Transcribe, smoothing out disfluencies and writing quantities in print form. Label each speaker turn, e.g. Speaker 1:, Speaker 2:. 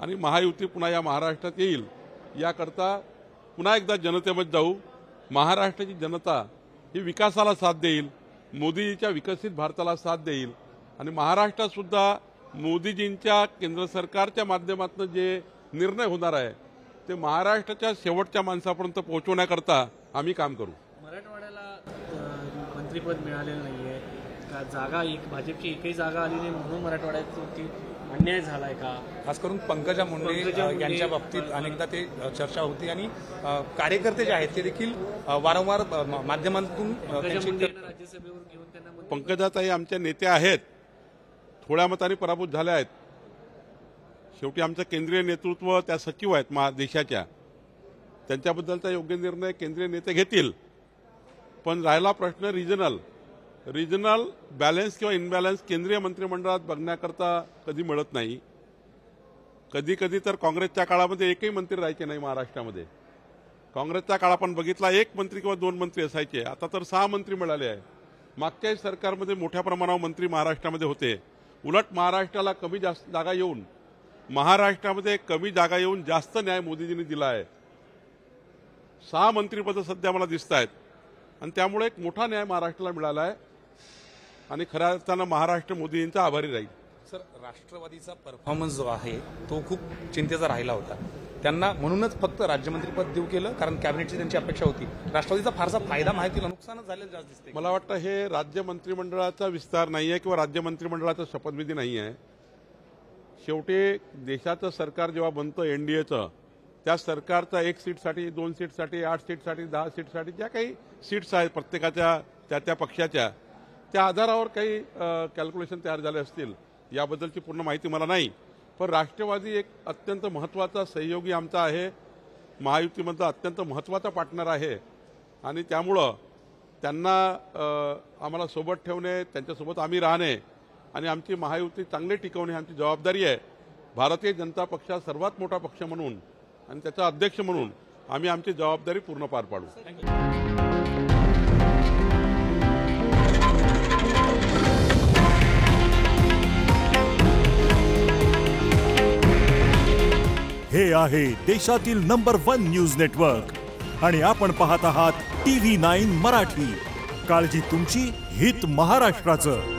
Speaker 1: आणि महायुती पुन्हा या महाराष्ट्रात येईल याकरता पुन्हा एकदा जनतेमध्ये जाऊ। महाराष्ट्राची जनता ही विकासाला साथ देईल, मोदीजीच्या विकसित भारताला साथ देईल आणि महाराष्ट्रात सुद्धा मोदीजींच्या केंद्र सरकारच्या माध्यमातून जे निर्णय होणार आहे ते महाराष्ट्राच्या शेवटच्या माणसापर्यंत पोहोचवण्याकरता आम्ही काम करू।
Speaker 2: मराठवाड्याला मंत्रिपद मिळालेलं नाहीये का? जागा एक भाजपची एकही जागा आली नाही म्हणून मराठवाड्यात अन्याय झालाय का?
Speaker 3: खास करून पंकजा मुंडे यांच्या बाबतीत अनेकदा ते चर्चा होती आणि कार्यकर्ते जे आहेत ते देखील वारंवार माध्यमांतून
Speaker 2: राज्यसभेवर घेऊन त्यांना
Speaker 1: पंकजाताई आमच्या नेत्या आहेत, थोड्या मताने पराभूत झाल्या आहेत। शेवटी आमचं केंद्रीय नेतृत्व त्या सचिव आहेत देशाच्या, त्यांच्याबद्दलचा योग्य निर्णय केंद्रीय नेते घेतील। पण राहिला प्रश्न रिजनल बॅलन्स किंवा इनबॅलन्स केंद्रीय मंत्रिमंडळात बघण्याकरता कधी मिळत नाही। कधी कधी तर काँग्रेसच्या काळामध्ये एकही मंत्री राहायचे नाही महाराष्ट्रामध्ये। काँग्रेसचा काळ आपण बघितला, एक मंत्री किंवा दोन मंत्री असायचे, आता तर 6 मंत्री मिळाले आहे। मागच्याही सरकारमध्ये मोठ्या प्रमाणावर मंत्री महाराष्ट्रामध्ये होते। उलट महाराष्ट्राला कमी जागा येऊन जास्त न्याय मोदीजींनी दिला आहे। 6 मंत्रिपद सध्या मला दिसत आहेत आणि त्यामुळे एक मोठा न्याय महाराष्ट्राला मिळाला आहे आणि खऱ्या अर्थानं महाराष्ट्र मोदींचा आभारी राहील।
Speaker 3: सर, राष्ट्रवादीचा परफॉर्मन्स जो आहे तो खूप चिंतेचा राहिला होता, त्यांना म्हणूनच फक्त राज्यमंत्रीपद देऊ केलं कारण कॅबिनेटची त्यांची अपेक्षा होती। राष्ट्रवादीचा फारसा फायदा माहितीला नुकसानच झालेलं जास्त दिसते।
Speaker 1: मला वाटतं हे राज्य मंत्रिमंडळाचा विस्तार नाही आहे किंवा राज्य मंत्रिमंडळाचा शपथविधी नाही आहे। शेवटी देशाचं सरकार जेव्हा बनतं एनडीएचं, त्या सरकारचा 1 सीटसाठी, 2 सीटसाठी, 8 सीटसाठी, 10 सीटसाठी ज्या काही सीट्स आहेत प्रत्येकाच्या त्या पक्षाच्या, त्या आधारावर काही कॅल्क्युलेशन तयार झाले असतील, याबद्दलची पूर्ण माहिती मला नाही। पण राष्ट्रवादी एक अत्यंत महत्त्वाचा सहयोगी आमचा आहे, महायुतीमधला अत्यंत महत्त्वाचा पार्टनर आहे आणि त्यामुळं त्यांना आम्हाला सोबत ठेवणे, त्यांच्यासोबत आम्ही राहणे आणि आमची महायुती चांगली टिकवणे आमची जबाबदारी आहे। भारतीय जनता पक्ष सर्वात मोठा पक्ष म्हणून आणि त्याचा अध्यक्ष म्हणून आम्ही आमची जबाबदारी पूर्ण पार पाडू।
Speaker 4: हे आहे देशातील नंबर 1 न्यूज नेटवर्क आणि आपण पाहत आहात TV9 मराठी। काळजी तुमची, हित महाराष्ट्राचं।